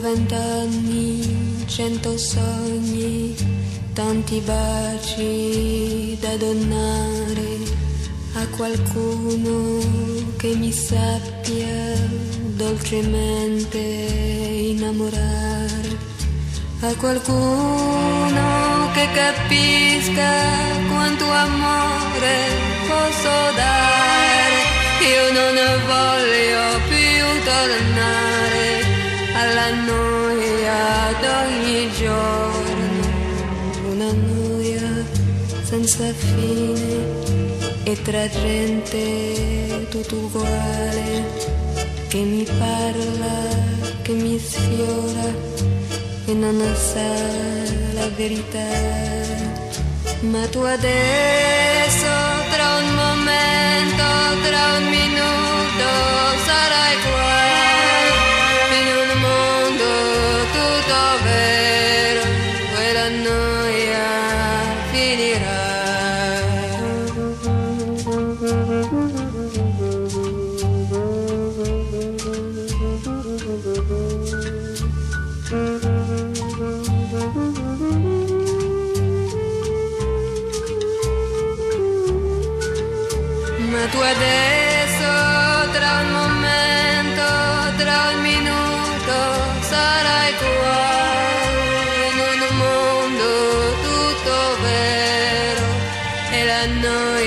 20 anni, 100 sogni, tanti baci da donare a qualcuno che mi sappia dolcemente innamorare, a qualcuno che capisca quanto amore posso dare. Io non voglio più tornare alla noia d'ogni giorno, una noia senza fine e tra gente tutto uguale, che mi parla, che mi sfiora e non sa la verità. Ma tu adesso, tra un momento, tra un minuto, sarai qua, in un mondo tutto vero, e la noia finirà. Ma tu adesso, tra un momento, tra un minuto, sarai qua, in un mondo tutto vero, e la noia